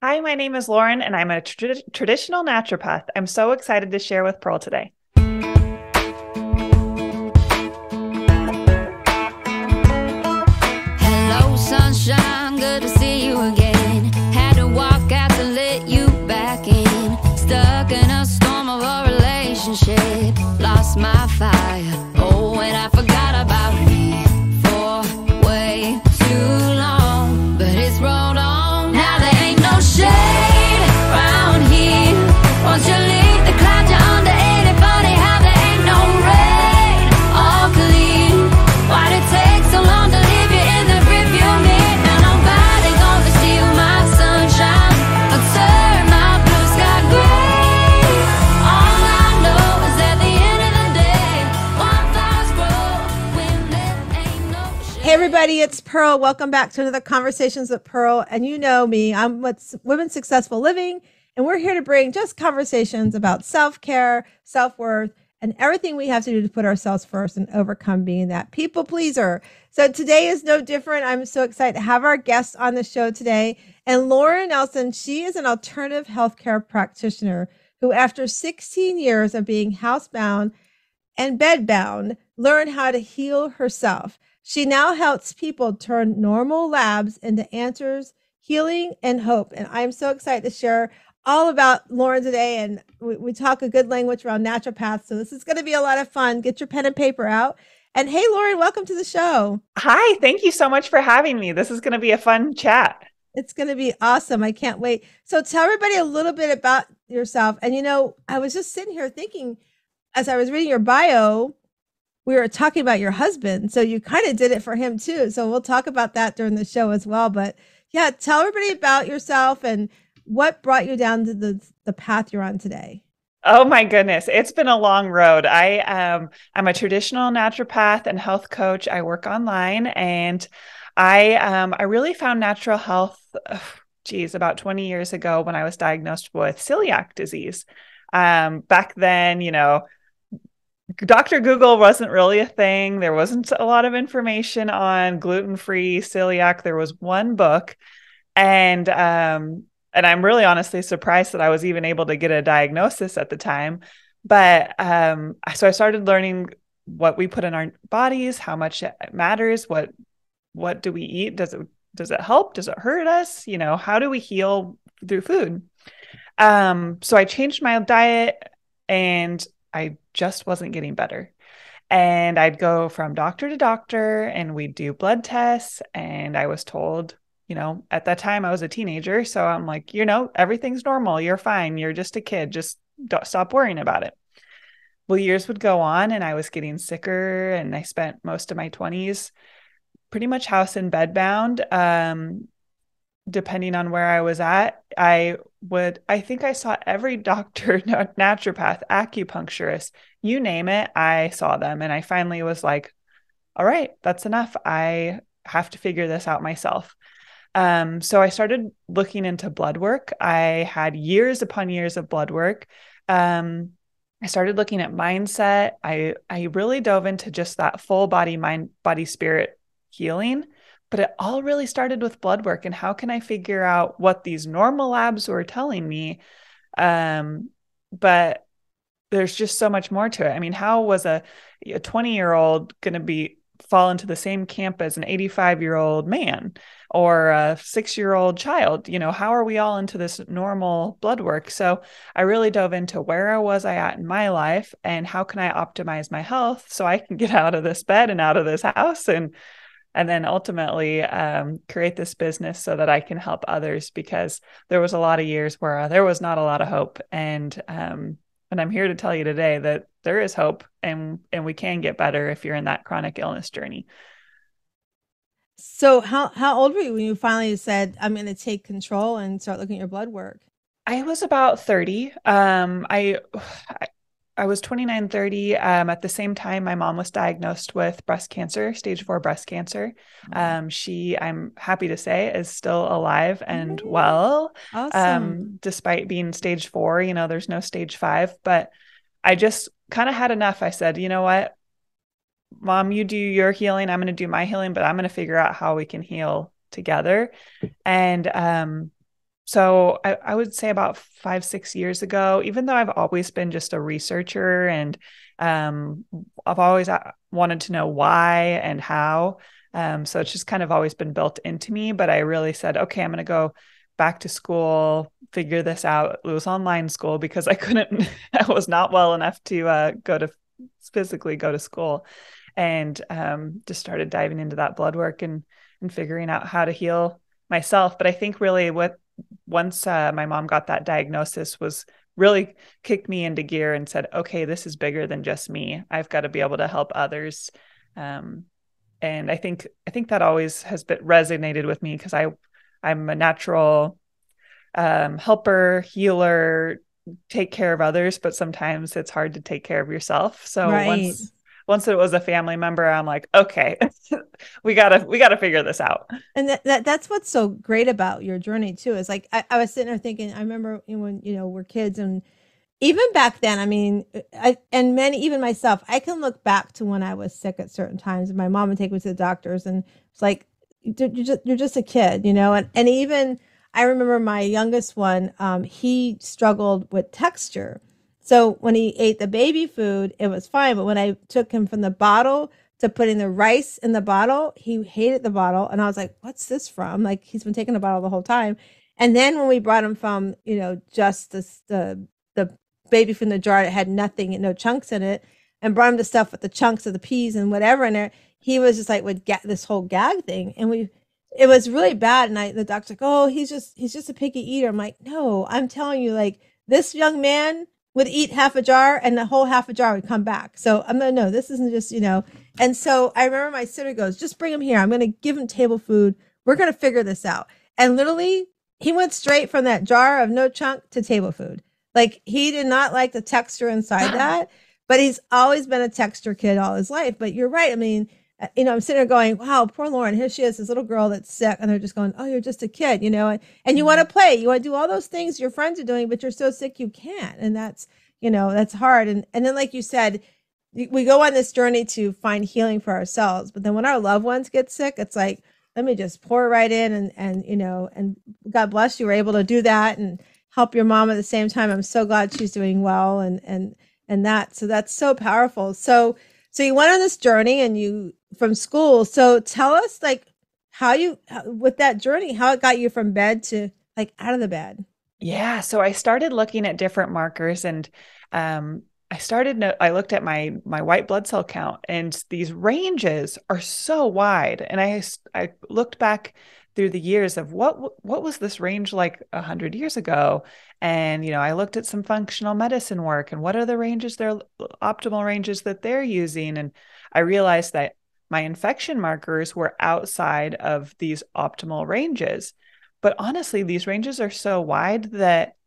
Hi, my name is Lauren, and I'm a traditional naturopath. I'm so excited to share with Pearl today. Hello, sunshine, good to see you again. Had to walk out to let you back in. Stuck in a storm of a relationship. Lost my fire. Oh, and I forgot about me for way too long. But it's rolled on. Now there ain't no shade around here. Once you leave the clouds, you're under 80. Funny how there ain't no rain or clean. Why'd it take so long to leave you in the rearview mirror? Now nobody gonna steal my sunshine or turn my blue sky gray. All I know is at the end of the day, wildflowers grow when there ain't no shade. Hey everybody, it's Pearl. Welcome back to another Conversations with Pearl. And you know me, I'm what's Women's Successful Living, and we're here to bring just conversations about self-care, self-worth, and everything we have to do to put ourselves first and overcome being that people pleaser. So today is no different. I'm so excited to have our guest on the show today. And Lauren Nelson, she is an alternative healthcare practitioner who, after 16 years of being housebound and bedbound, learned how to heal herself. She now helps people turn normal labs into answers, healing, and hope. And I'm so excited to share all about Lauren today. And we talk a good language around naturopaths. So this is going to be a lot of fun. Get your pen and paper out. And hey, Lauren, welcome to the show. Hi, thank you so much for having me. This is going to be a fun chat. It's going to be awesome. I can't wait. So tell everybody a little bit about yourself. And, you know, I was just sitting here thinking, as I was reading your bio, we were talking about your husband. So you kind of did it for him too. So we'll talk about that during the show as well. But yeah, tell everybody about yourself and what brought you down to the path you're on today. Oh my goodness, it's been a long road. I'm a traditional naturopath and health coach. I work online, and I really found natural health, about 20 years ago when I was diagnosed with celiac disease. Back then, Dr. Google wasn't really a thing. There wasn't a lot of information on gluten-free celiac. There was one book, and I'm really honestly surprised that I was even able to get a diagnosis at the time. But so I started learning what we put in our bodies, how much it matters, what do we eat? Does it help? Does it hurt us? How do we heal through food? So I changed my diet, and I just wasn't getting better. And I'd go from doctor to doctor, and we'd do blood tests, and I was told, at that time I was a teenager. So I'm like, everything's normal. You're fine. You're just a kid. Just don't stop worrying about it. Well, years would go on, and I was getting sicker, and I spent most of my 20s pretty much house and bed bound. Depending on where I was at, I think I saw every doctor, naturopath, acupuncturist, you name it, I saw them. And I finally was like, all right, that's enough. I have to figure this out myself. So I started looking into blood work. I had years upon years of blood work. I started looking at mindset. I really dove into just that full body, mind, body, spirit healing. But it all really started with blood work. And how can I figure out what these normal labs were telling me? But there's just so much more to it. I mean, how was a 20-year-old going to fall into the same camp as an 85-year-old man or a 6-year-old child? How are we all into this normal blood work? So I really dove into where was I at in my life, and how can I optimize my health so I can get out of this bed and out of this house, and then ultimately create this business so that I can help others, because there was a lot of years where there was not a lot of hope. And I'm here to tell you today that there is hope, and we can get better if you're in that chronic illness journey. So how old were you when you finally said, I'm going to take control and start looking at your blood work? I was about 30. I was 29, 30. At the same time, my mom was diagnosed with breast cancer, stage 4 breast cancer. She, I'm happy to say, is still alive and well. Awesome. Despite being stage 4, there's no stage 5, but I just kind of had enough. I said, you know what, Mom, you do your healing. I'm going to do my healing, but I'm going to figure out how we can heal together. And So I would say about 5, 6 years ago, even though I've always been just a researcher and um, I've always wanted to know why and how. So it's just kind of always been built into me. But I really said, okay, I'm going to go back to school, figure this out. It was online school because I couldn't, I was not well enough to physically go to school, and just started diving into that blood work and figuring out how to heal myself. But I think really what once my mom got that diagnosis was really kicked me into gear and said, okay, this is bigger than just me. I've got to be able to help others. Um, and I think that always has been resonated with me because I'm a natural helper, healer, take care of others, but sometimes it's hard to take care of yourself. So Right. once it was a family member, I'm like, okay, we gotta figure this out. And that's what's so great about your journey too, is like I was sitting there thinking, I remember when, we're kids, and even back then, I mean, and many, even myself, I can look back to when I was sick at certain times, and my mom would take me to the doctors, and it's like, you're just a kid, and even I remember my youngest one, he struggled with texture. So when he ate the baby food, it was fine. But when I took him from the bottle to putting the rice in the bottle, he hated the bottle. And I was like, what's this from? Like, he's been taking the bottle the whole time. And then when we brought him from, just the baby from the jar that had nothing and no chunks in it, and brought him the stuff with the chunks of the peas and whatever in there, he was just like would get this whole gag thing. And it was really bad. And the doctor's like, oh, he's just a picky eater. I'm like, no, I'm telling you, like, this young man would eat half a jar and the whole half a jar would come back. So I'm gonna, no, this isn't just, And so I remember my sitter goes, just bring him here. I'm gonna give him table food. We're gonna figure this out. And literally he went straight from that jar of no chunk to table food. Like, he did not like the texture inside that, but he's always been a texture kid all his life. But you're right. I mean, I'm sitting there going, wow, poor Lauren. Here she is, this little girl that's sick. And they're just going, oh, you're just a kid, and you want to play. You want to do all those things your friends are doing, but you're so sick you can't. And that's hard. And then, like you said, we go on this journey to find healing for ourselves. But then when our loved ones get sick, it's like, let me just pour right in and God bless you were able to do that and help your mom at the same time. I'm so glad she's doing well. So that's so powerful. So you went on this journey and you from school. So tell us, like, with that journey, how it got you from bed to like out of the bed. Yeah. So I started looking at different markers, and I looked at my white blood cell count, and these ranges are so wide. And I looked back through the years of what was this range like 100 years ago. And, I looked at some functional medicine work and what are the ranges, their optimal ranges that they're using. And I realized that my infection markers were outside of these optimal ranges. But honestly, these ranges are so wide that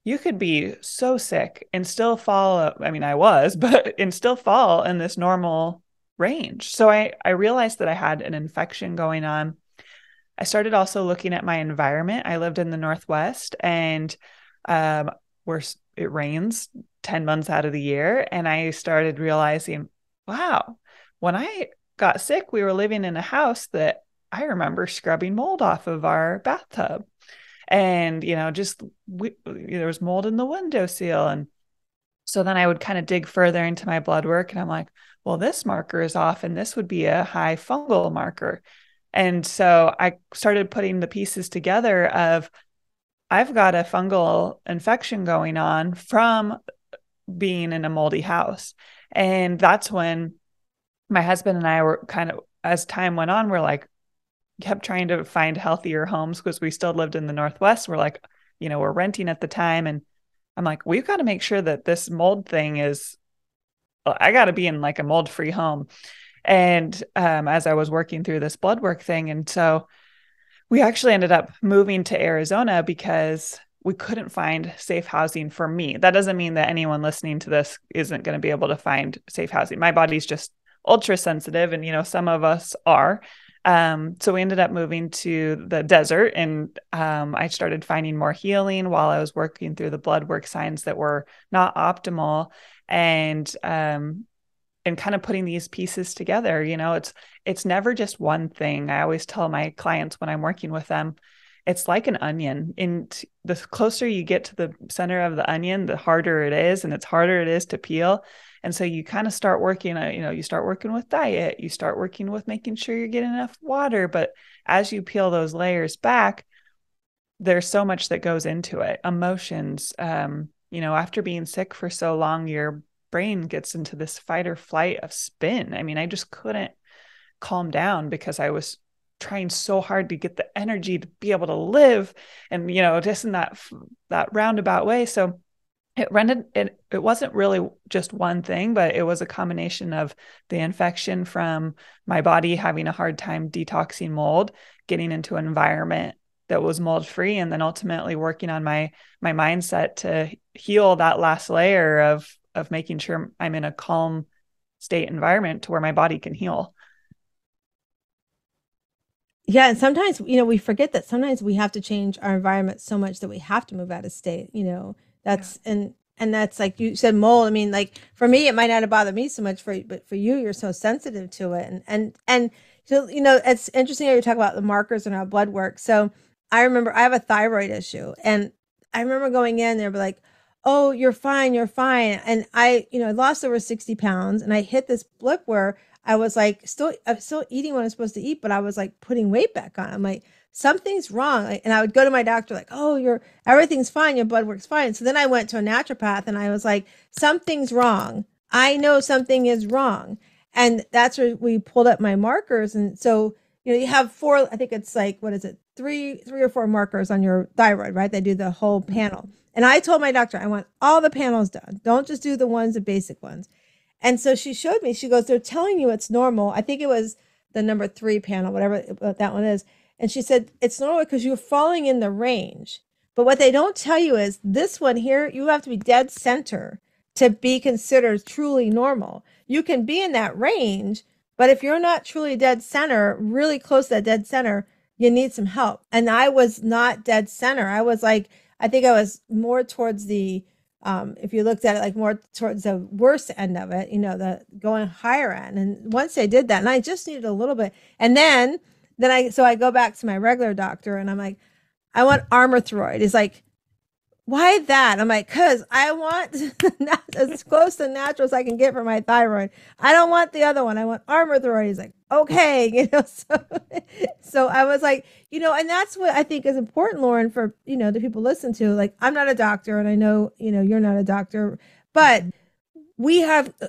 you could be so sick and still fall. I mean, I was, but and still fall in this normal range. So I realized that I had an infection going on. I started also looking at my environment. I lived in the Northwest, and where it rains 10 months out of the year. And I started realizing, wow, when I got sick, we were living in a house that I remember scrubbing mold off of our bathtub. And, there was mold in the windowsill. And so then I would kind of dig further into my blood work, and I'm like, well, this marker is off, and this would be a high fungal marker. And so I started putting the pieces together of, I've got a fungal infection going on from being in a moldy house. And that's when my husband and I were kind of, as time went on, we're like, kept trying to find healthier homes because we still lived in the Northwest. We're like, we're renting at the time. And I'm like, we've got to make sure that this mold thing I got to be in like a mold free home. And as I was working through this blood work thing. And so we actually ended up moving to Arizona because we couldn't find safe housing for me. That doesn't mean that anyone listening to this isn't going to be able to find safe housing. My body's just ultra sensitive, and, some of us are. So we ended up moving to the desert, and I started finding more healing while I was working through the blood work signs that were not optimal, and kind of putting these pieces together. It's never just one thing. I always tell my clients when I'm working with them, it's like an onion. And the closer you get to the center of the onion, the harder it is, and it's harder it is to peel. And so you kind of start working, you start working with diet, you start working with making sure you're getting enough water. But as you peel those layers back, there's so much that goes into it. Emotions, after being sick for so long, your brain gets into this fight or flight of spin. I mean, I just couldn't calm down because I was trying so hard to get the energy to be able to live, and just in that roundabout way. So it wasn't really just one thing, but it was a combination of the infection from my body having a hard time detoxing mold, getting into an environment that was mold free, and then ultimately working on my mindset to heal that last layer of making sure I'm in a calm state environment to where my body can heal. Yeah, and sometimes, we forget that sometimes we have to change our environment so much that we have to move out of state. That's and that's like you said, mold. I mean, like for me, it might not have bothered me so much, but for you, you're so sensitive to it. And so, it's interesting how you talk about the markers in our blood work. So I remember I have a thyroid issue, and I remember going in there, be like, "Oh, you're fine, you're fine." And I lost over 60 pounds, and I hit this blip where I was like, I'm still eating what I'm supposed to eat, but I was like putting weight back on. I'm like, something's wrong. And I would go to my doctor like, "Oh, everything's fine. Your blood work's fine." So then I went to a naturopath, and I was like, something's wrong. I know something is wrong. And that's where we pulled up my markers. And so, you have four, I think it's like, what is it? Three or four markers on your thyroid, right? They do the whole panel. And I told my doctor, I want all the panels done. Don't just do the basic ones. And so she showed me, she goes, "They're telling you it's normal." I think it was the number 3 panel, whatever that one is. And she said, "It's normal because you're falling in the range. But what they don't tell you is this one here, you have to be dead center to be considered truly normal. You can be in that range, but if you're not truly dead center, really close to that dead center, you need some help." And I was not dead center. I was like, I think I was more towards the, if you looked at it, like more towards the worst end of it, the going higher end. And once I did that, and I just needed a little bit, and then I go back to my regular doctor, and I'm like, "I want Armour-Throid." He's like, "Why that?" I'm like, "Cause I want as close to natural as I can get for my thyroid. I don't want the other one. I want Armour-Throid." He's like, "Okay." So I was like, and that's what I think is important, Lauren, for, the people listen to. Like, I'm not a doctor, and I know, you're not a doctor, but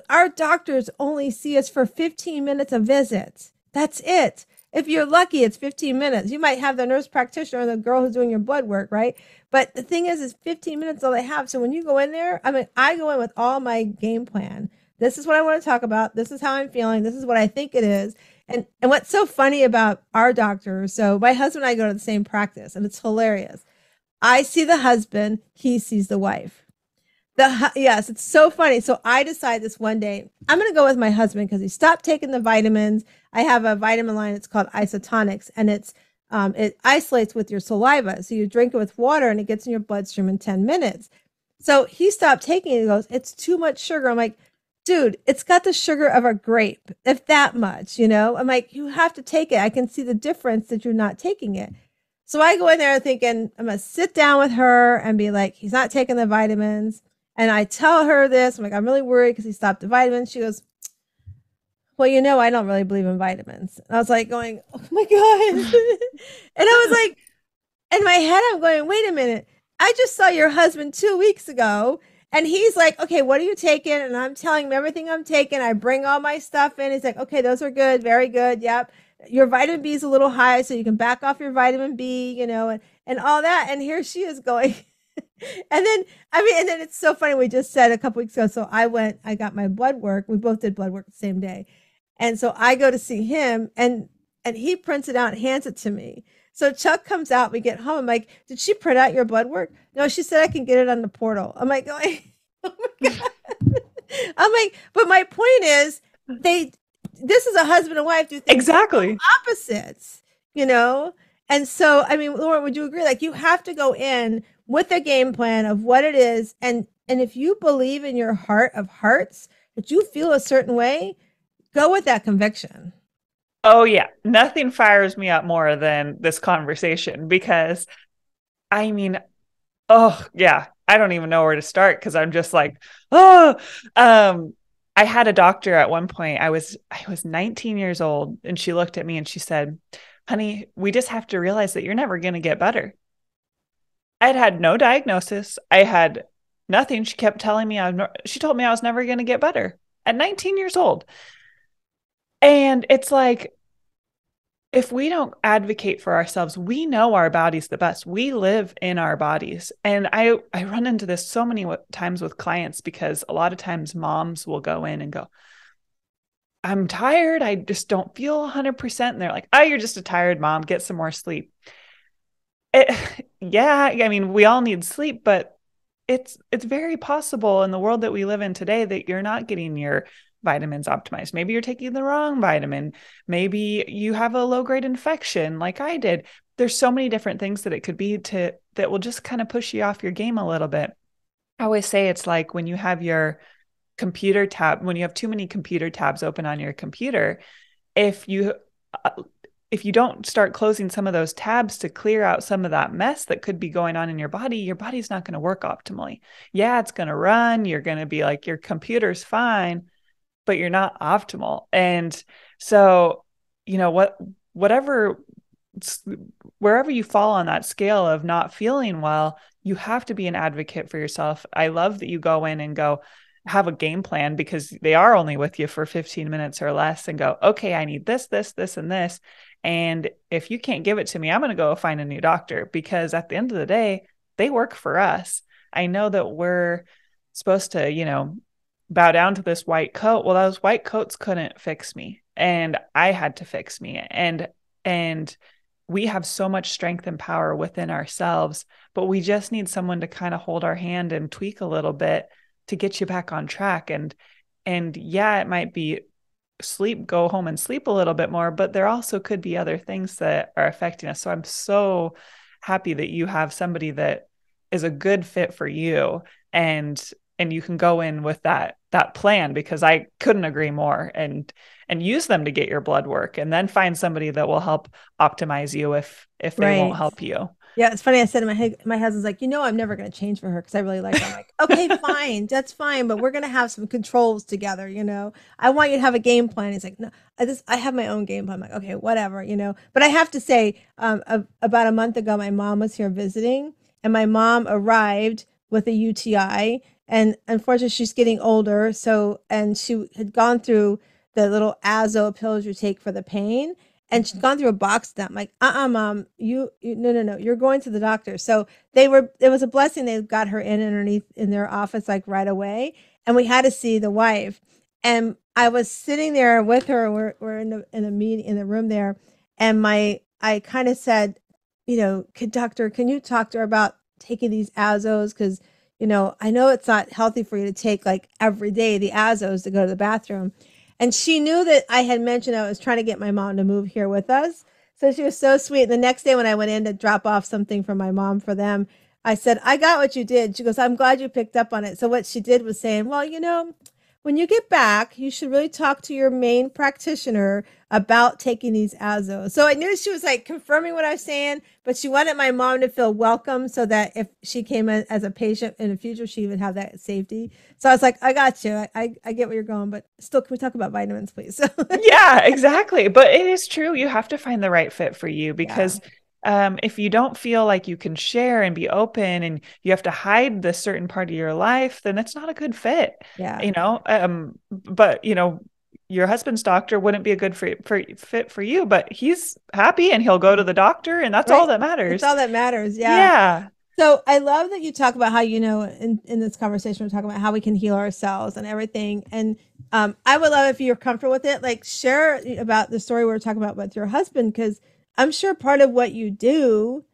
our doctors only see us for 15 minutes of visits. That's it. If you're lucky, it's 15 minutes. You might have the nurse practitioner or the girl who's doing your blood work, right? But the thing is 15 minutes all they have. So when you go in there, I go in with all my game plan. This is what I want to talk about. This is how I'm feeling. This is what I think it is. And what's so funny about our doctors, so my husband and I go to the same practice, and it's hilarious. I see the husband, he sees the wife. Yes, it's so funny. So I decided this one day, I'm going to go with my husband because he stopped taking the vitamins. I have a vitamin line. It's called Isotonics, and it isolates with your saliva. So you drink it with water, and it gets in your bloodstream in 10 minutes. So he stopped taking it. He goes, "It's too much sugar." I'm like, "Dude, it's got the sugar of a grape, if that much, I'm like, "You have to take it. I can see the difference that you're not taking it." So I go in there thinking, I'm going to sit down with her and be like, "He's not taking the vitamins." And I tell her this. I'm like, "I'm really worried because he stopped the vitamins." She goes, "Well, I don't really believe in vitamins." And I was like going, "Oh my God." And I was like, in my head, I'm going, "Wait a minute. I just saw your husband 2 weeks ago. And he's like, 'Okay, what are you taking?' And I'm telling him everything I'm taking. I bring all my stuff in. He's like, 'Okay, those are good. Very good. Yep. Your vitamin B is a little high, so you can back off your vitamin B, and all that." And here she is going. And then it's so funny. We just said a couple weeks ago. So I got my blood work. We both did blood work the same day. And so I go to see him, and he prints it out and hands it to me. So Chuck comes out, we get home. I'm like, "Did she print out your blood work?" "No, she said I can get it on the portal." I'm like, "Oh my God." I'm like, but my point is, this is a husband and wife do things Exactly. opposites, And so, Lauren, would you agree? Like, you have to go in with a game plan of what it is. And if you believe in your heart of hearts that you feel a certain way, go with that conviction. Oh yeah, nothing fires me up more than this conversation because I mean, oh yeah, I don't even know where to start because I'm just like, oh, um, I had a doctor at one point. I was 19 years old, and she looked at me and she said, "Honey, we just have to realize that you're never going to get better." I'd had no diagnosis. I had nothing. She kept telling me she told me I was never going to get better at 19 years old. And it's like, if we don't advocate for ourselves, we know our bodies the best. We live in our bodies. And I run into this so many times with clients because a lot of times moms will go in and go, I'm tired. I just don't feel 100%. And they're like, oh, you're just a tired mom. Get some more sleep. Yeah, I mean, we all need sleep, but it's very possible in the world that we live in today that you're not getting your vitamins optimized. Maybe you're taking the wrong vitamin. Maybe you have a low grade infection like I did. There's so many different things that it could be to that will just kind of push you off your game a little bit. I always say it's like when you have your computer tab, when you have too many computer tabs open on your computer, if you uh, if you don't start closing some of those tabs to clear out some of that mess that could be going on in your body's not going to work optimally. Yeah, it's going to run. You're going to be like, your computer's fine, but you're not optimal. And so, whatever, wherever you fall on that scale of not feeling well, you have to be an advocate for yourself. I love that you go in and go have a game plan because they are only with you for 15 minutes or less and go, okay, I need this, this, this, and this. And if you can't give it to me, I'm going to go find a new doctor because at the end of the day, they work for us. I know that we're supposed to, bow down to this white coat. Well, those white coats couldn't fix me and I had to fix me. And we have so much strength and power within ourselves, but we just need someone to kind of hold our hand and tweak a little bit to get you back on track. And yeah, it might be sleep, go home and sleep a little bit more, but there also could be other things that are affecting us. So I'm so happy that you have somebody that is a good fit for you, and you can go in with that plan, because I couldn't agree more, and use them to get your blood work and then find somebody that will help optimize you if they won't Right. help you. Yeah, it's funny. I said to my husband's like, I'm never going to change for her because I really like her. I'm like, okay, fine, that's fine, but we're going to have some controls together. I want you to have a game plan. He's like, no, I have my own game plan. I'm like, okay, whatever. But I have to say, about a month ago, my mom was here visiting, and my mom arrived with a UTI, and unfortunately, she's getting older. So, and she had gone through the little azo pills you take for the pain, and she'd gone through a box of them. Like, mom, you no, you're going to the doctor. So it was a blessing. They got her underneath in their office, like right away. And we had to see the wife. And I was sitting there with her. We're in a meeting in the room there. And I kind of said, doctor, can you talk to her about taking these azos? Cause I know it's not healthy for you to take like every day the azos to go to the bathroom. And she knew that I had mentioned I was trying to get my mom to move here with us. So she was so sweet. The next day when I went in to drop off something for my mom for them, I said, I got what you did. She goes, I'm glad you picked up on it. So what she did was saying, well, when you get back, you should really talk to your main practitioner about taking these azos. So I knew she was like confirming what I was saying, but she wanted my mom to feel welcome so that if she came in as a patient in the future, she would have that safety. So I was like, I got you. I get where you're going, but still, can we talk about vitamins, please? Yeah, exactly. But it is true. You have to find the right fit for you, Yeah. because if you don't feel like you can share and be open, and you have to hide this certain part of your life, then it's not a good fit, Yeah. but your husband's doctor wouldn't be a good fit for you, but he's happy and he'll go to the doctor, and that's all Right. that It's matters. all that matters. Yeah. Yeah. So I love that you talk about how, in this conversation, we're talking about how we can heal ourselves and everything. And I would love if you're comfortable with it, like share about the story we were talking about with your husband, because I'm sure part of what you do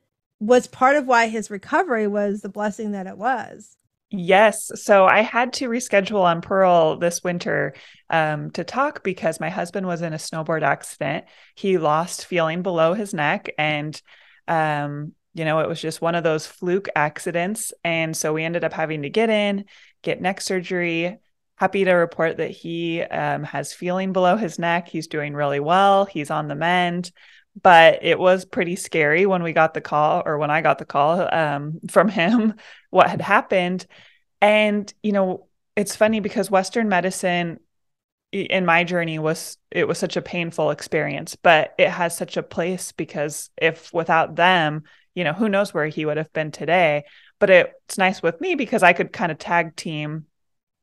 was part of why his recovery was the blessing that it was. Yes. So I had to reschedule on Pearl this winter to talk because my husband was in a snowboard accident. He lost feeling below his neck, and it was just one of those fluke accidents. And so we ended up having to get neck surgery. happy to report that he has feeling below his neck. He's doing really well. He's on the mend. But it was pretty scary when we got the call, or when I got the call from him, what had happened. And, it's funny because Western medicine in my journey was such a painful experience, but it has such a place, because if without them, who knows where he would have been today. But it's nice with me because I could kind of tag team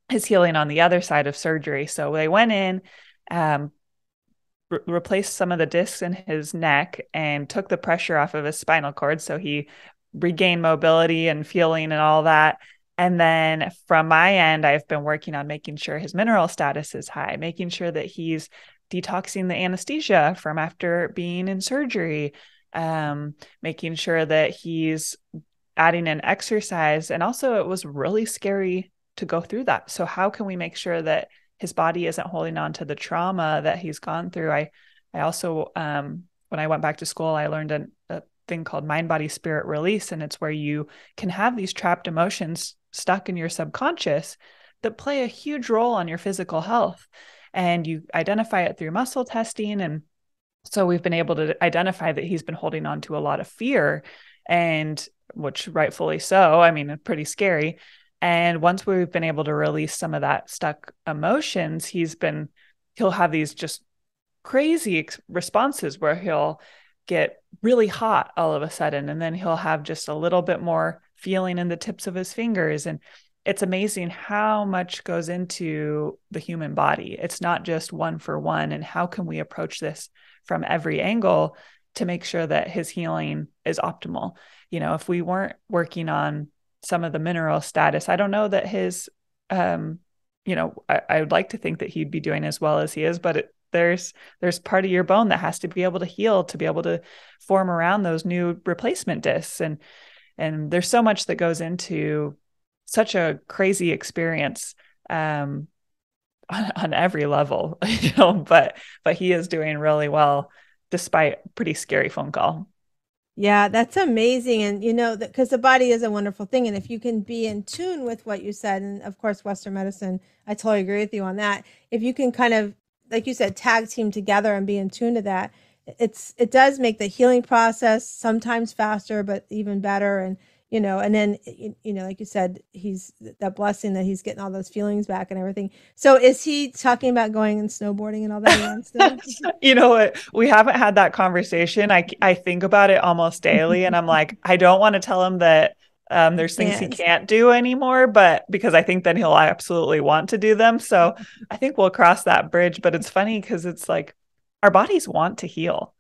his healing on the other side of surgery. So they went in, replaced some of the discs in his neck and took the pressure off of his spinal cord. So he regained mobility and feeling and all that. And then from my end, I've been working on making sure his mineral status is high, making sure that he's detoxing the anesthesia from after being in surgery, making sure that he's adding in exercise. And also, it was really scary to go through that. So how can we make sure that his body isn't holding on to the trauma that he's gone through? I also, when I went back to school, I learned a thing called mind, body, spirit release. And it's where you can have these trapped emotions stuck in your subconscious that play a huge role on your physical health. And you identify it through muscle testing. And so we've been able to identify that he's been holding on to a lot of fear, and which rightfully so. I mean, it's pretty scary. And once we've been able to release some of that stuck emotions, he'll have these just crazy responses where he'll get really hot all of a sudden. And then he'll have just a little bit more feeling in the tips of his fingers. And it's amazing how much goes into the human body. It's not just one for one. And how can we approach this from every angle to make sure that his healing is optimal? If we weren't working on some of the mineral status, I don't know that his, I would like to think that he'd be doing as well as he is, but there's part of your bone that has to be able to heal, to be able to form around those new replacement discs. And there's so much that goes into such a crazy experience, on every level, but he is doing really well despite a pretty scary phone call. Yeah, that's amazing. And because the body is a wonderful thing. And if you can be in tune with what you said, and of course, Western medicine, I totally agree with you on that. If you can kind of, like you said, tag team together and be in tune to that, it does make the healing process sometimes faster, but even better. And then, like you said, he's that blessing that he's getting all those feelings back and everything. So is he talking about going and snowboarding and all that stuff? You know what? We haven't had that conversation. I think about it almost daily, and I'm like, I don't want to tell him that there's things he can't do anymore, but because I think then he'll absolutely want to do them. So I think we'll cross that bridge. But it's funny because it's like our bodies want to heal.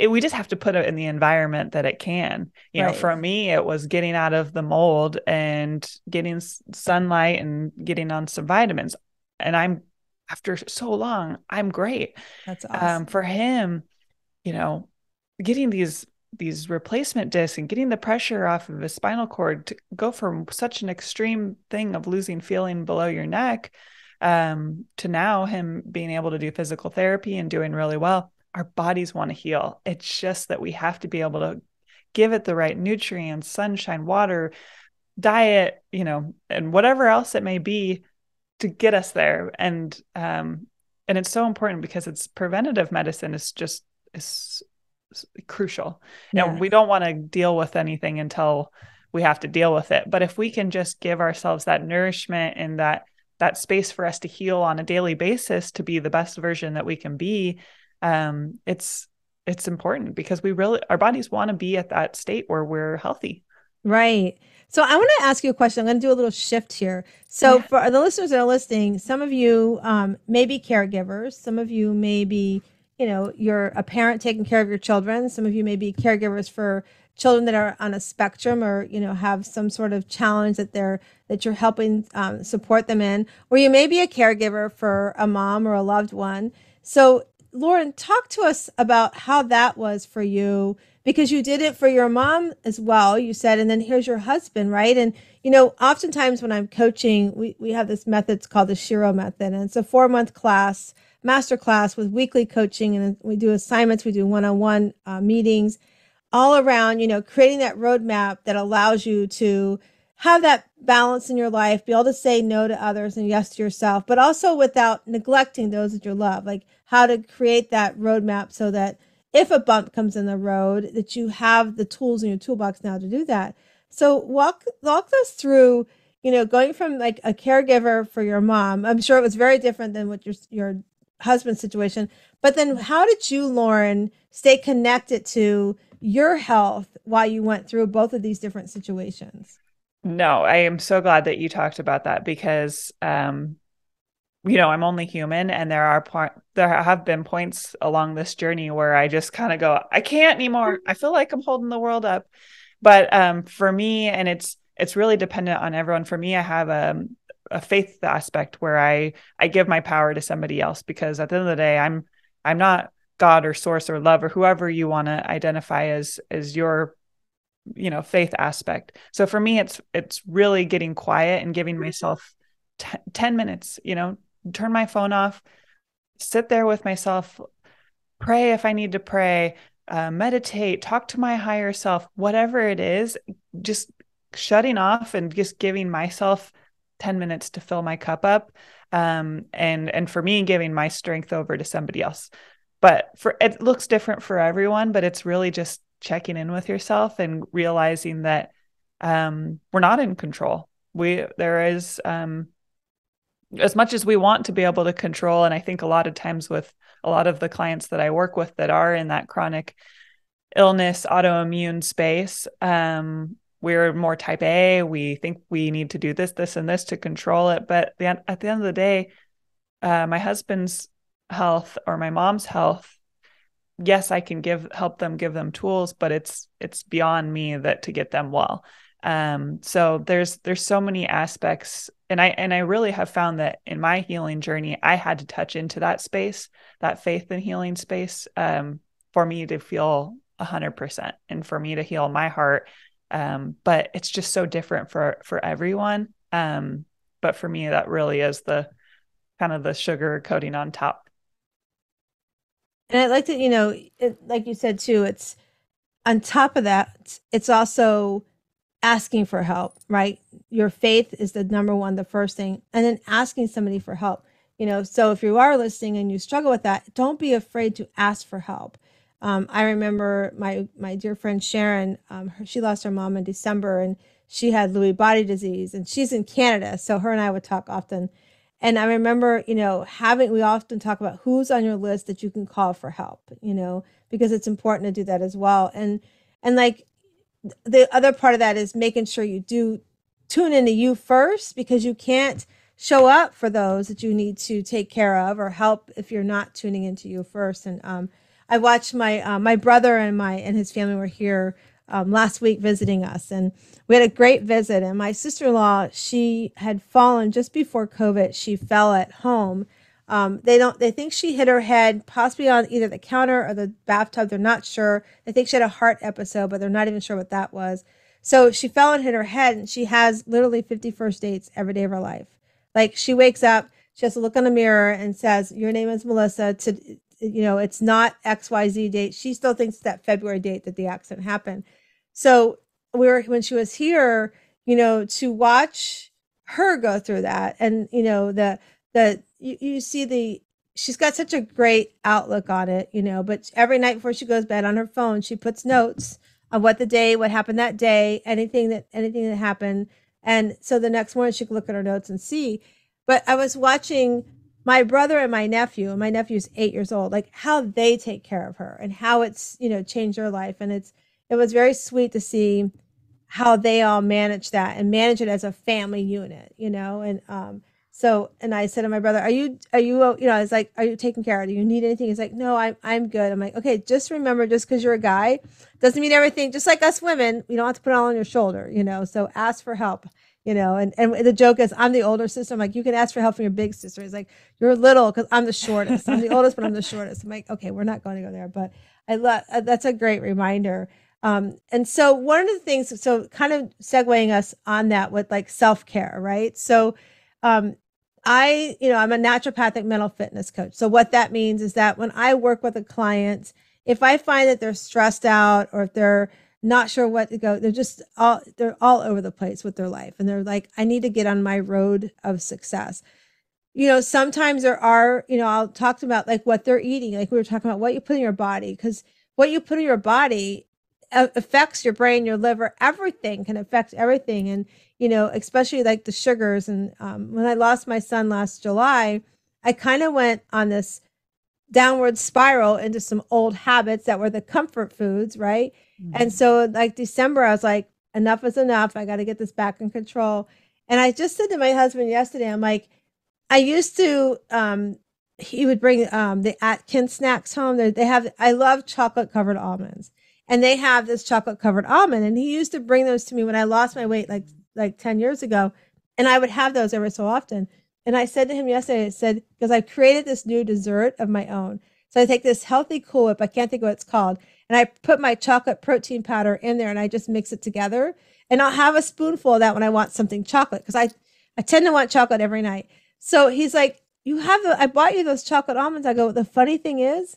We just have to put it in the environment that it can. For me, it was getting out of the mold and getting sunlight and getting on some vitamins. And after so long, I'm great. That's awesome. For him, getting these replacement discs and getting the pressure off of his spinal cord to go from such an extreme thing of losing feeling below your neck, to now him being able to do physical therapy and doing really well. Our bodies want to heal. It's just that we have to be able to give it the right nutrients, sunshine, water, diet, and whatever else it may be to get us there. And it's so important because it's preventative medicine is crucial. Yeah. And we don't want to deal with anything until we have to deal with it. But if we can just give ourselves that nourishment and that space for us to heal on a daily basis to be the best version that we can be, it's important because our bodies want to be at that state where we're healthy. Right. So I want to ask you a question. I'm going to do a little shift here. So for the listeners that are listening, some of you may be caregivers. Some of you may be, you're a parent taking care of your children. Some of you may be caregivers for children that are on a spectrum or, have some sort of challenge that you're helping support them in, or you may be a caregiver for a mom or a loved one. So Lauren, talk to us about how that was for you, because you did it for your mom as well, you said, and then here's your husband, right? And, oftentimes when I'm coaching, we have this method, it's called the Shero method, and it's a 4-month class, master class with weekly coaching, and we do assignments, we do one-on-one meetings all around, creating that roadmap that allows you to have that balance in your life, be able to say no to others and yes to yourself, but also without neglecting those that you love, like how to create that roadmap so that if a bump comes in the road, that you have the tools in your toolbox now to do that. So walk us through, going from like a caregiver for your mom. I'm sure it was very different than what your husband's situation, but then how did you, Lauren, stay connected to your health while you went through both of these different situations? No, I am so glad that you talked about that because I'm only human, and there have been points along this journey where I just kind of go, I can't anymore. I feel like I'm holding the world up. But for me, and it's really dependent on everyone. For me, I have a faith aspect where I give my power to somebody else, because at the end of the day, I'm not God or source or love or whoever you want to identify as your faith aspect. So for me, it's really getting quiet and giving myself 10 minutes, turn my phone off, sit there with myself, pray if I need to pray, meditate, talk to my higher self, whatever it is, just shutting off and just giving myself 10 minutes to fill my cup up. And for me, giving my strength over to somebody else. But it looks different for everyone, but it's really just checking in with yourself and realizing that we're not in control. There is as much as we want to be able to control. And I think a lot of times with a lot of the clients that I work with that are in that chronic illness, autoimmune space, we're more type A. We think we need to do this, this, and this to control it. But at the end of the day, my husband's health or my mom's health, yes, I can give them tools, but it's beyond me to get them well. So there's so many aspects, and I really have found that in my healing journey, I had to touch into that space, that faith and healing space, for me to feel 100% and for me to heal my heart. But it's just so different for everyone. But for me, that really is the kind of the sugar coating on top. And I'd like to, like you said too, it's on top of that, it's also asking for help, right? Your faith is the number one, the first thing, and then asking somebody for help. So if you are listening and you struggle with that, don't be afraid to ask for help. I remember my dear friend Sharon, she lost her mom in December, and she had Lewy body disease, and she's in Canada, so her and I would talk often. And I remember, we often talk about who's on your list that you can call for help, because it's important to do that as well. And like the other part of that is making sure you do tune into you first, because you can't show up for those that you need to take care of or help if you're not tuning into you first. And I watched my brother and his family were here last week visiting us, and we had a great visit. And my sister-in-law, she had fallen just before COVID. She fell at home. They think she hit her head possibly on either the counter or the bathtub. They're not sure. They think she had a heart episode, but they're not even sure what that was. So she fell and hit her head, and she has literally 50 first dates every day of her life. Like, she wakes up, she has to look in the mirror and says, your name is Melissa. It's not XYZ date. She still thinks it's that February date that the accident happened. So when she was here, to watch her go through that, and you see she's got such a great outlook on it, but every night before she goes to bed on her phone, she puts notes of what happened that day, anything that happened. And so the next morning she can look at her notes and see. But I was watching my brother and my nephew's 8 years old, like how they take care of her and how it's, changed their life. And it was very sweet to see how they all manage that and manage it as a family unit, and I said to my brother, are you, I was like, are you taking care of it? Do you need anything? He's like, no, I'm good. I'm like, okay, just remember, just because you're a guy doesn't mean everything, just like us women, you don't have to put it all on your shoulder, so ask for help, and the joke is I'm the older sister. I'm like, you can ask for help from your big sister. He's like, you're little because I'm the shortest. I'm the oldest, but I'm the shortest. I'm like, okay, we're not going to go there, but I love, that's a great reminder. And so one of the things, so kind of segueing us on that with like self-care, right? So, I'm a naturopathic mental fitness coach. So what that means is that when I work with a client, if I find that they're stressed out or if they're not sure what to go. They're all over the place with their life. And they're like, I need to get on my road of success. Sometimes there are, I'll talk about like what they're eating. Like we were talking about what you put in your body, because what you put in your body affects your brain, your liver, everything can affect everything. And, especially like the sugars. And when I lost my son last July, I kind of went on this downward spiral into some old habits that were the comfort foods, right? Mm-hmm. And so like December, I was like, enough is enough. I got to get this back in control. And I just said to my husband yesterday, I'm like, I used to, he would bring the Atkins snacks home. I love chocolate covered almonds, and they have this chocolate covered almond. And he used to bring those to me when I lost my weight, like 10 years ago. And I would have those every so often. And I said to him yesterday, I said, because I created this new dessert of my own. So I take this healthy Cool Whip, I can't think of what it's called, and I put my chocolate protein powder in there and I just mix it together. And I'll have a spoonful of that when I want something chocolate, because I tend to want chocolate every night. So he's like, I bought you those chocolate almonds. I go, the funny thing is,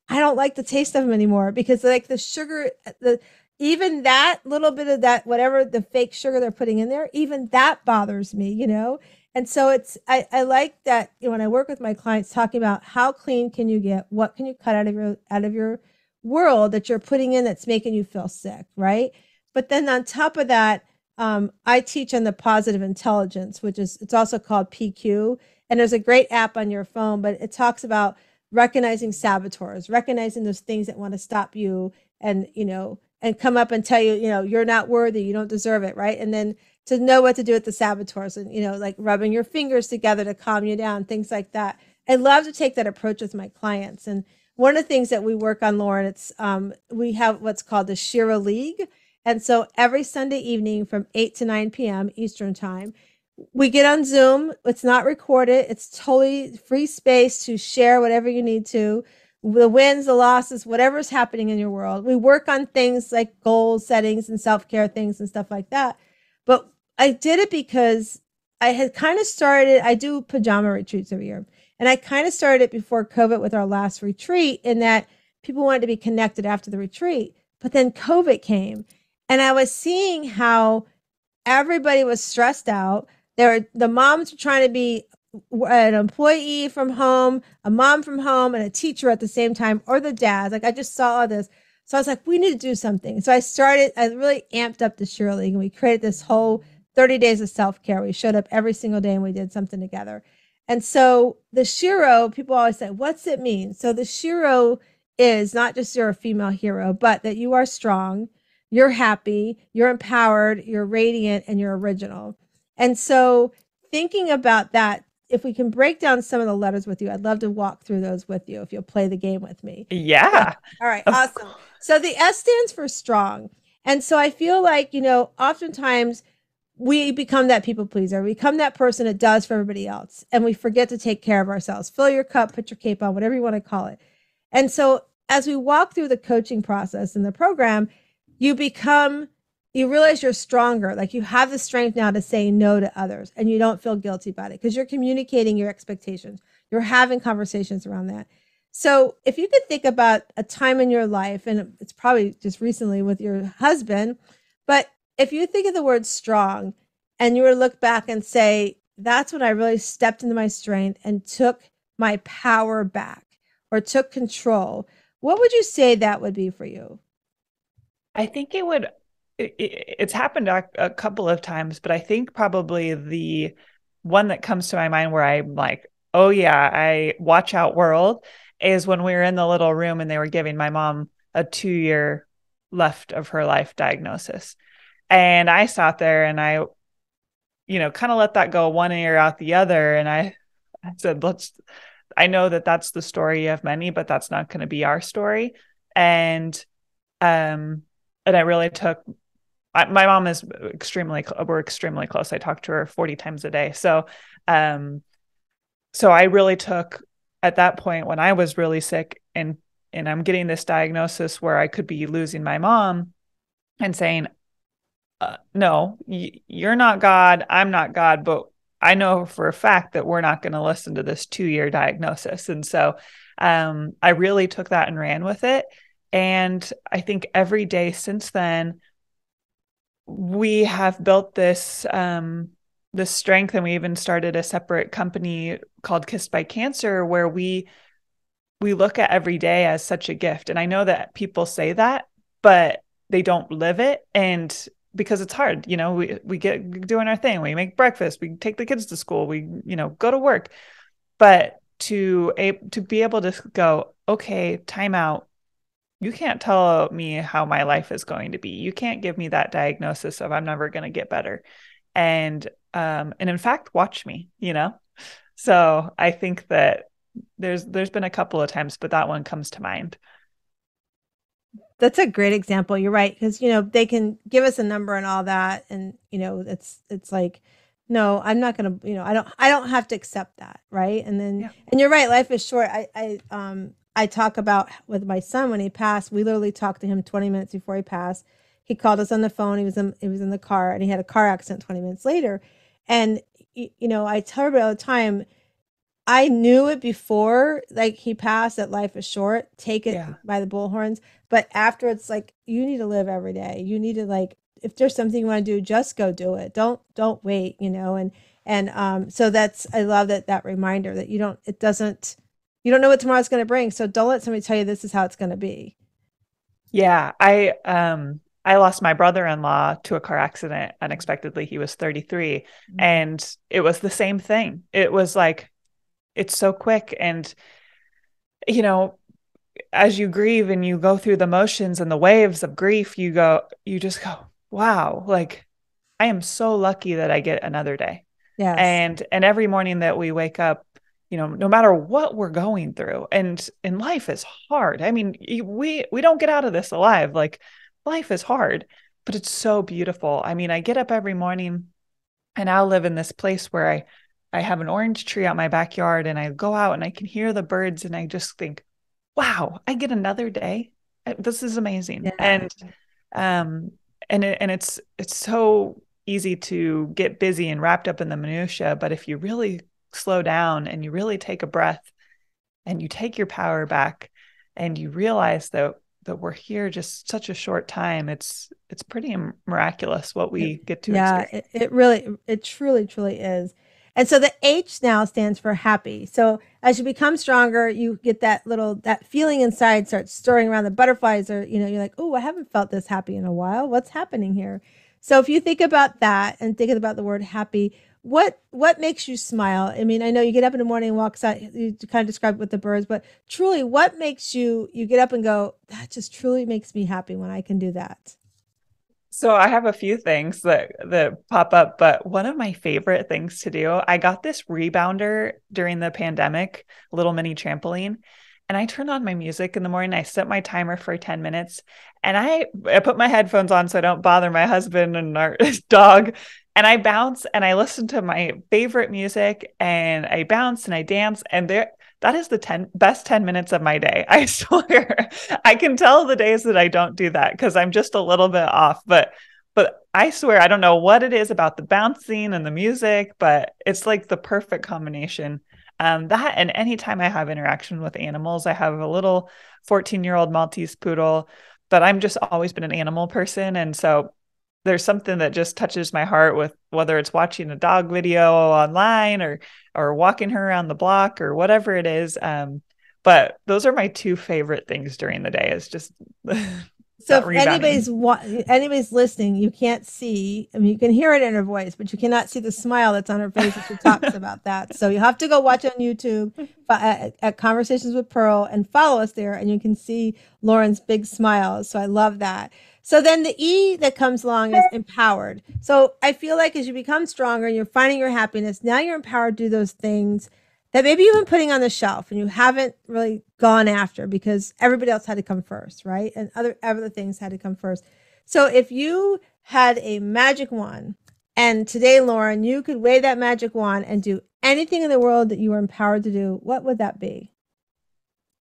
I don't like the taste of them anymore, because like the sugar, even that little bit of that, whatever the fake sugar they're putting in there, even that bothers me, And so I like that, when I work with my clients, talking about how clean can you get, what can you cut out of your world that you're putting in that's making you feel sick, right? But then on top of that, I teach on the positive intelligence, it's also called PQ. And there's a great app on your phone, but it talks about recognizing saboteurs, recognizing those things that want to stop you and, and come up and tell you, you're not worthy, you don't deserve it, right? And then to know what to do with the saboteurs and, like rubbing your fingers together to calm you down, things like that. I love to take that approach with my clients. And one of the things that we work on, Lauren, it's we have what's called the Shero League. And so every Sunday evening from 8 to 9 p.m. Eastern time, we get on Zoom. It's not recorded. It's totally free space to share whatever you need to, the wins, the losses, whatever's happening in your world. We work on things like goal settings and self-care things and stuff like that. But I did it because I had kind of started, I do pajama retreats every year. And I kind of started it before COVID with our last retreat, in that people wanted to be connected after the retreat. But then COVID came, and I was seeing how everybody was stressed out. The moms were trying to be an employee from home, a mom from home, and a teacher at the same time, or the dads. Like I just saw all this. So I was like, we need to do something. So I really amped up the Shero League, and we created this whole 30 days of self-care. We showed up every single day and we did something together. And so the Shero, people always say, what's it mean? So the Shero is not just you're a female hero, but that you are strong, you're happy, you're empowered, you're radiant, and you're original. And so thinking about that, if we can break down some of the letters with you, I'd love to walk through those with you if you'll play the game with me. Yeah. All right. Awesome. So the S stands for strong. And so I feel like, oftentimes we become that people pleaser. We become that person that does for everybody else. And we forget to take care of ourselves. Fill your cup, put your cape on, whatever you want to call it. And so as we walk through the coaching process in the program, you realize you're stronger. Like you have the strength now to say no to others, and you don't feel guilty about it because you're communicating your expectations. You're having conversations around that. So if you could think about a time in your life, and it's probably just recently with your husband, but if you think of the word strong and you were to look back and say, that's when I really stepped into my strength and took my power back or took control, what would you say that would be for you? I think it's happened a couple of times, but I think probably the one that comes to my mind where I'm like, oh yeah, I watch out world, is when we were in the little room and they were giving my mom a 2-year left of her life diagnosis. And I sat there and I, kind of let that go one ear out the other. And I said, I know that that's the story of many, but that's not going to be our story. And I really took, my mom is we're extremely close. I talk to her 40 times a day. So I really took, at that point when I was really sick and I'm getting this diagnosis where I could be losing my mom, and saying, no, you're not God. I'm not God, but I know for a fact that we're not going to listen to this 2-year diagnosis. And so I really took that and ran with it. And I think every day since then, we have built this strength, and we even started a separate company called Kissed by Cancer, where we look at every day as such a gift. And I know that people say that, but they don't live it. And because it's hard, we get doing our thing, we make breakfast, we take the kids to school, we, go to work. But to be able to go, okay, time out. You can't tell me how my life is going to be. You can't give me that diagnosis of I'm never going to get better. And in fact, watch me. So I think that there's been a couple of times, but that one comes to mind. That's a great example. You're right. Because, they can give us a number and all that. And, it's like, no, I'm not going to, I don't have to accept that. Right. And then, Yeah. and you're right. Life is short. I talk about with my son when he passed, we literally talked to him 20 minutes before he passed. He called us on the phone. He was in the car, and he had a car accident 20 minutes later. And, I tell everybody all the time, I knew it before, like he passed, that life is short. Take it Yeah. by the bullhorns. But after, it's like you need to live every day. You need to, like, if there's something you want to do, just go do it. Don't wait. So that's, I love that reminder that you don't know what tomorrow's going to bring. So don't let somebody tell you this is how it's going to be. Yeah. I lost my brother-in-law to a car accident unexpectedly. He was 33, and it was the same thing. It was like, it's so quick. And, you know, as you grieve and you go through the motions and the waves of grief, you just go, wow, like I am so lucky that I get another day. Yes. And every morning that we wake up, no matter what we're going through, and life is hard. I mean, we don't get out of this alive. Like, life is hard, but it's so beautiful. I mean, I get up every morning, and I live in this place where I have an orange tree out my backyard, and I go out and I can hear the birds, and I just think, wow, I get another day. This is amazing. Yeah. Um it's so easy to get busy and wrapped up in the minutia, but if you really slow down and you really take a breath and you take your power back and you realize that we're here just such a short time, it's pretty miraculous what we get to Yeah, experience. it truly, truly is. And so the H now stands for happy. So as you become stronger, you get that feeling inside starts stirring around, the butterflies are, you're like, oh, I haven't felt this happy in a while. What's happening here? So if you think about that and thinking about the word happy, what makes you smile? I mean, I know you get up in the morning and walks out, you kind of described with the birds, but truly what makes you get up and go, that just truly makes me happy when I can do that? So I have a few things that pop up, but one of my favorite things to do, I got this rebounder during the pandemic, little mini trampoline, and I turn on my music in the morning. I set my timer for 10 minutes, and I put my headphones on so I don't bother my husband and our dog. And I bounce and I listen to my favorite music, and I bounce and I dance, and that is the best 10 minutes of my day. I swear. I can tell the days that I don't do that because I'm just a little bit off. But I swear I don't know what it is about the bouncing and the music, but it's like the perfect combination. That, and anytime I have interaction with animals, I have a little 14-year-old Maltese poodle, but I'm just always been an animal person. And so there's something that just touches my heart, with whether it's watching a dog video online or walking her around the block or whatever it is. But those are my two favorite things during the day, is just So that if rebounding. anybody's listening, you can't see. I mean, you can hear it in her voice, but you cannot see the smile that's on her face as she talks about that. So you have to go watch on YouTube at Conversations with Pearl and follow us there, and you can see Lauren's big smile. So I love that. So then the E that comes along is empowered. So I feel like as you become stronger and you're finding your happiness, now you're empowered to do those things that maybe you've been putting on the shelf and you haven't really gone after because everybody else had to come first, right? And other things had to come first. So if you had a magic wand, and today, Lauren, you could wave that magic wand and do anything in the world that you were empowered to do, what would that be?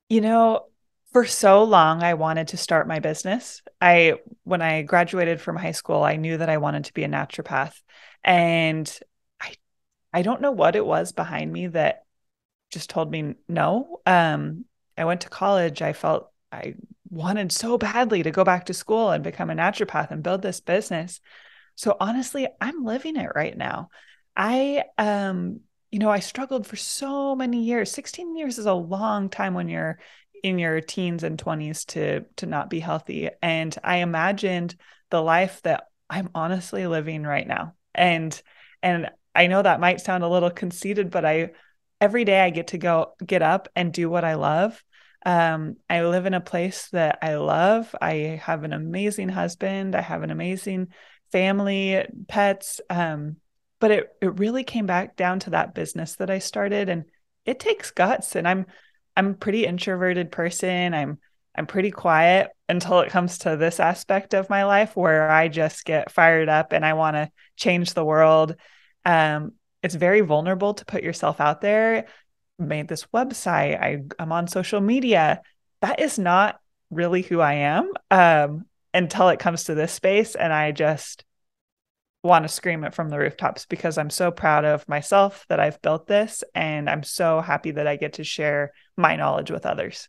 You know, for so long, I wanted to start my business. When I graduated from high school, I knew that I wanted to be a naturopath. And I, I don't know what it was behind me that just told me no. I went to college. I felt I wanted so badly to go back to school and become a naturopath and build this business. So honestly, I'm living it right now. I I struggled for so many years. 16 years is a long time when you're in your teens and 20s to not be healthy. And I imagined the life that I'm honestly living right now. And I know that might sound a little conceited, but I every day I get to go get up and do what I love. I live in a place that I love. I have an amazing husband. I have an amazing family, pets. But it really came back down to that business that I started, and it takes guts. And I'm a pretty introverted person. I'm pretty quiet until it comes to this aspect of my life where I just get fired up and I want to change the world. It's very vulnerable to put yourself out there. Made this website. I'm on social media. That is not really who I am until it comes to this space. And I just want to scream it from the rooftops because I'm so proud of myself that I've built this. And I'm so happy that I get to share my knowledge with others.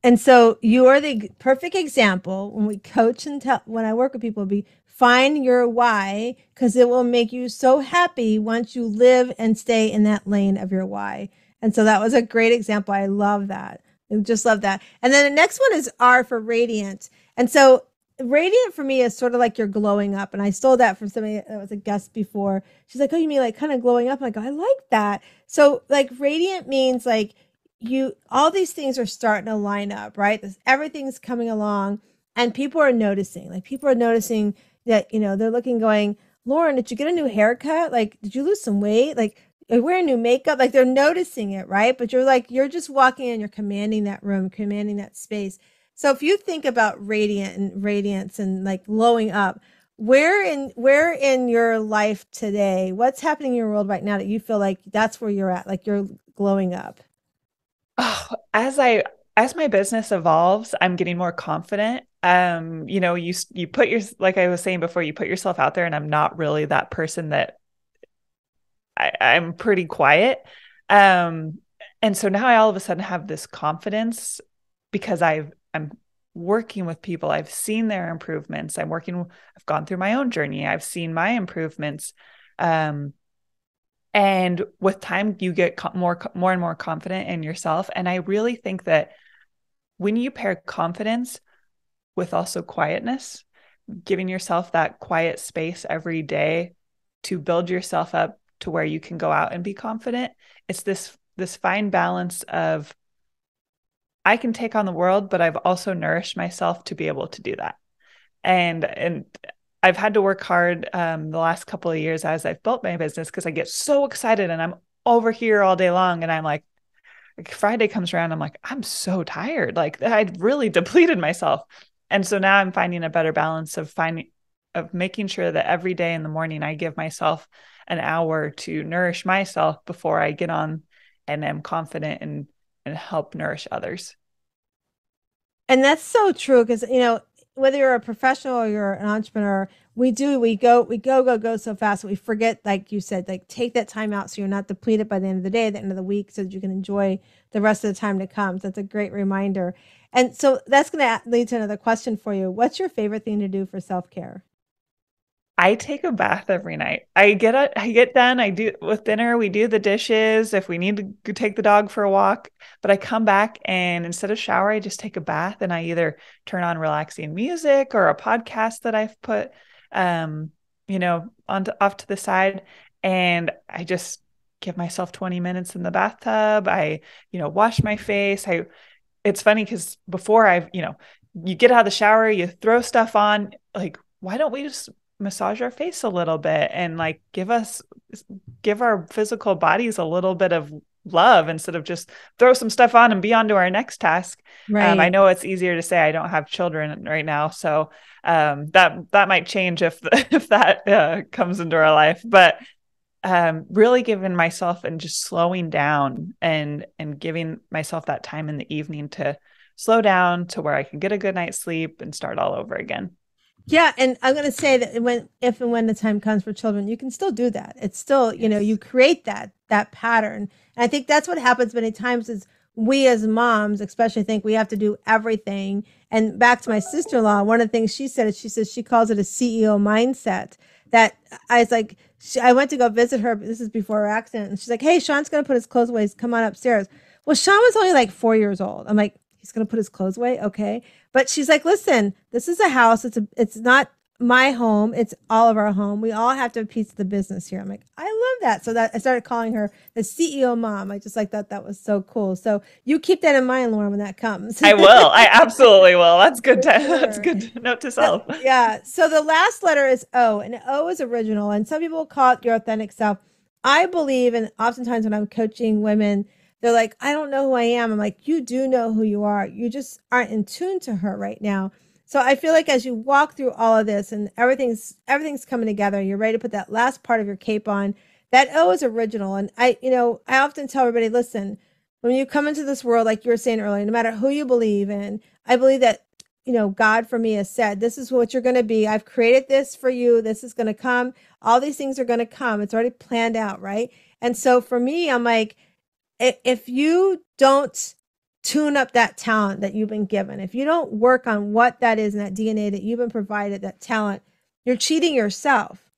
And so you are the perfect example when we coach and tell, when I work with people, be find your why, because it will make you so happy once you live and stay in that lane of your why. And so that was a great example. I love that. I just love that. And then the next one is R for radiant. And so radiant for me is sort of like you're glowing up. And I stole that from somebody that was a guest before. She's like, oh, you mean like kind of glowing up? I'm like, oh, I like that. So like radiant means like you, all these things are starting to line up, right? Everything's coming along and people are noticing, that, they're looking going, Lauren, did you get a new haircut? Like, did you lose some weight? Like, are you wearing new makeup? Like they're noticing it, right? But you're just walking in, you're commanding that room, commanding that space. So if you think about radiant and radiance and like glowing up, where in your life today, what's happening in your world right now that you feel like that's where you're at, like you're glowing up? Oh, as my business evolves, I'm getting more confident. You put your like I was saying before, you put yourself out there, and I'm not really that person that I'm pretty quiet. Um, and so now I all of a sudden have this confidence because I'm working with people. I've seen their improvements. I've gone through my own journey. I've seen my improvements. Um, and with time, you get more and more confident in yourself. And I really think that when you pair confidence with also quietness, giving yourself that quiet space every day to build yourself up to where you can go out and be confident, it's this fine balance of I can take on the world, but I've also nourished myself to be able to do that. And I've had to work hard the last couple of years as I've built my business because I get so excited and I'm over here all day long. And I'm like Friday comes around, I'm like, I'm so tired. Like I'd really depleted myself. And so now I'm finding a better balance of making sure that every day in the morning I give myself an hour to nourish myself before I get on and am confident and help nourish others. And that's so true because, whether you're a professional or you're an entrepreneur, we go so fast that we forget, like you said, like take that time out so you're not depleted by the end of the day, at the end of the week, so that you can enjoy the rest of the time to come. So that's a great reminder. And so that's going to lead to another question for you. What's your favorite thing to do for self-care? I take a bath every night. I get done. I do with dinner. We do the dishes if we need to take the dog for a walk. But I come back and instead of shower, I just take a bath and I either turn on relaxing music or a podcast that I've put, off to the side, and I just give myself 20 minutes in the bathtub. I, wash my face. It's funny because before you get out of the shower, you throw stuff on. Like, why don't we just massage our face a little bit and like give our physical bodies a little bit of love instead of just throw some stuff on and be on to our next task. I Right. know it's easier to say I don't have children right now, so that might change if if that comes into our life. But really giving myself and just slowing down and giving myself that time in the evening to slow down to where I can get a good night's sleep and start all over again. Yeah, and I'm going to say that if and when the time comes for children, you can still do that. It's still, you Yes. create that pattern. And I think that's what happens many times is we as moms, especially, think we have to do everything. And back to my sister-in-law, one of the things she said is she says she calls it a CEO mindset. That I was like, I went to go visit her. This is before her accident, and she's like, "Hey, Sean's gonna put his clothes away. Come on upstairs." Well, Sean was only like 4 years old. I'm like, he's gonna put his clothes away, okay? But she's like, "Listen, this is a house. It's not my home. It's all of our home. We all have to have a piece of the business here." I'm like, I love that. So that I started calling her the CEO mom. I just like that. That was so cool. So you keep that in mind, Lauren, when that comes. I will. I absolutely will. That's good. For That's sure. good note to self. Yeah. So the last letter is O, and O is original. And some people call it your authentic self. I believe, and oftentimes when I'm coaching women, they're like, I don't know who I am. I'm like, you do know who you are. You just aren't in tune to her right now. So I feel like as you walk through all of this and everything's coming together, you're ready to put that last part of your cape on. That O is original. And I often tell everybody, listen, when you come into this world, like you were saying earlier, no matter who you believe in, I believe that, God for me has said, this is what you're going to be. I've created this for you. This is going to come. All these things are going to come. It's already planned out. Right. And so for me, I'm like, if you don't tune up that talent that you've been given, if you don't work on what that is and that DNA that you've been provided, that talent, you're cheating yourself,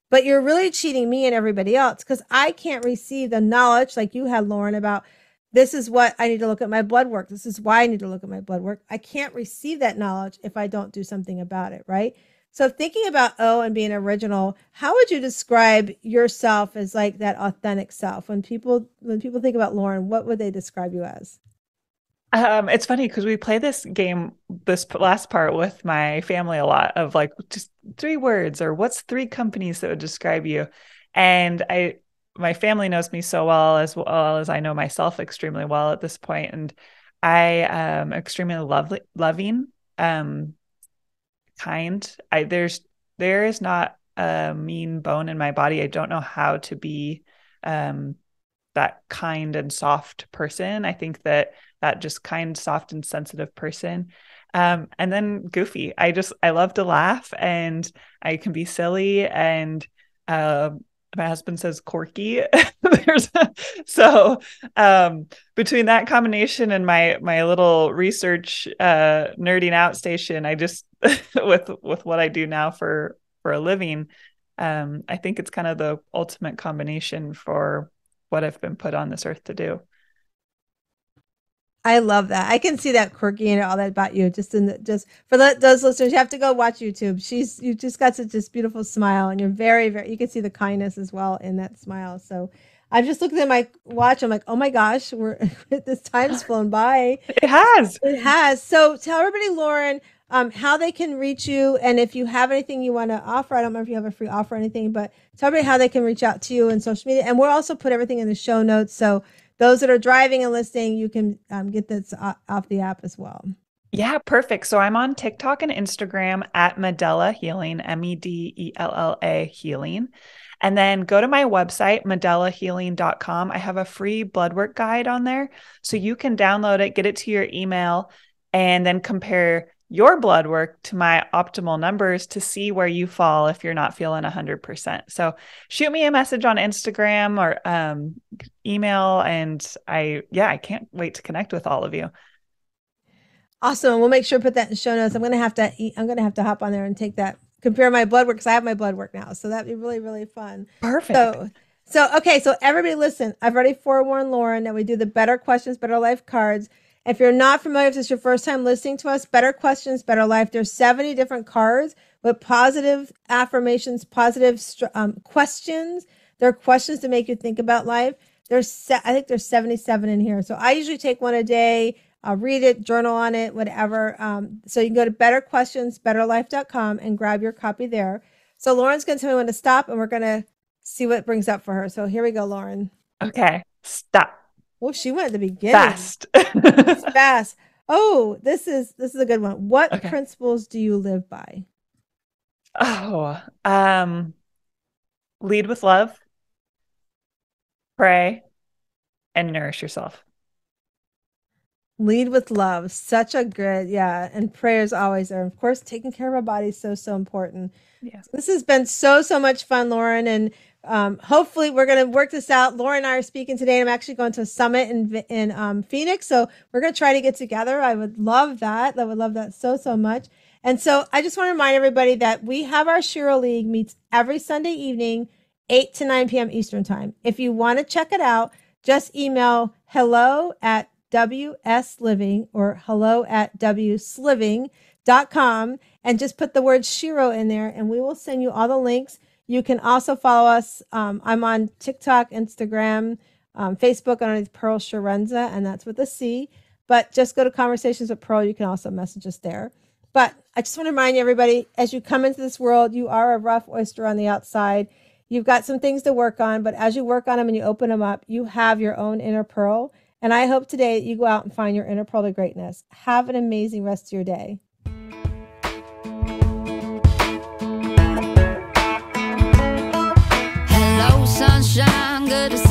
but you're really cheating me and everybody else, because I can't receive the knowledge like you had, Lauren, about this is what I need to look at my blood work. This is why I need to look at my blood work. I can't receive that knowledge if I don't do something about it. Right. So thinking about O and being original, how would you describe yourself as like that authentic self? When people think about Lauren, what would they describe you as? It's funny because we play this game, this last part with my family a lot of like just 3 words or what's 3 companies that would describe you. And my family knows me so well as I know myself extremely well at this point. And I am extremely loving, kind. There is not a mean bone in my body. I don't know how to be, that kind and soft person. I think that just kind, soft, and sensitive person. And then goofy. I love to laugh and I can be silly. And my husband says quirky. So between that combination and my little research nerding out station, I just with what I do now for a living, I think it's kind of the ultimate combination for what I've been put on this earth to do. I love that. I can see that quirky and all that about you. Just for those listeners, you have to go watch YouTube. You just got such this beautiful smile, and you're very, very. You can see the kindness as well in that smile. So I'm just looking at my watch. I'm like, oh my gosh, we're this time's flown by. It has. It has. So tell everybody, Lauren, how they can reach you, and if you have anything you want to offer. I don't know if you have a free offer or anything, but tell everybody how they can reach out to you in social media. And we'll also put everything in the show notes. So those that are driving and listening, you can get this off the app as well. Yeah, perfect. So I'm on TikTok and Instagram at Medella Healing, Medella Healing. And then go to my website, medellahealing.com. I have a free blood work guide on there. So you can download it, get it to your email, and then compare your blood work to my optimal numbers to see where you fall if you're not feeling 100%. So shoot me a message on Instagram or email. And I can't wait to connect with all of you. Awesome. We'll make sure to put that in the show notes. I'm going to have to hop on there and take that, compare my blood work, because I have my blood work now. So that'd be really, really fun. Perfect. Okay. So everybody listen, I've already forewarned Lauren that we do the Better Questions, Better Life cards. If you're not familiar, if this is your first time listening to us, Better Questions, Better Life, there's 70 different cards with positive affirmations, positive questions. There are questions to make you think about life. I think there's 77 in here. So I usually take one a day. I'll read it, journal on it, whatever. So you can go to betterquestionsbetterlife.com and grab your copy there. So Lauren's going to tell me when to stop, and we're going to see what it brings up for her. So here we go, Lauren. Okay. Stop. Oh, she went at the beginning. Fast. Fast. Oh, this is a good one. What principles do you live by? Oh, lead with love, pray, and nourish yourself. Lead with love. Such a good, yeah. And prayer is always there. Of course, taking care of our body is so, so important. Yes. This has been so, so much fun, Lauren. And Hopefully we're going to work this out. Laura and I are speaking today. I'm actually going to a summit in Phoenix. So we're going to try to get together. I would love that. I would love that so, so much. And so I just want to remind everybody that we have our Shero League meets every Sunday evening, 8 to 9 p.m. Eastern time. If you want to check it out, just email hello@wsliving or hello@wsliving.com and just put the word Shero in there and we will send you all the links. You can also follow us. I'm on TikTok, Instagram, Facebook underneath Pearl Sharenza, and that's with a C. But just go to Conversations with Pearl. You can also message us there. But I just want to remind you, everybody, as you come into this world, you are a rough oyster on the outside. You've got some things to work on, but as you work on them and you open them up, you have your own inner pearl. And I hope today that you go out and find your inner pearl of greatness. Have an amazing rest of your day. Hello, sunshine, good to see you.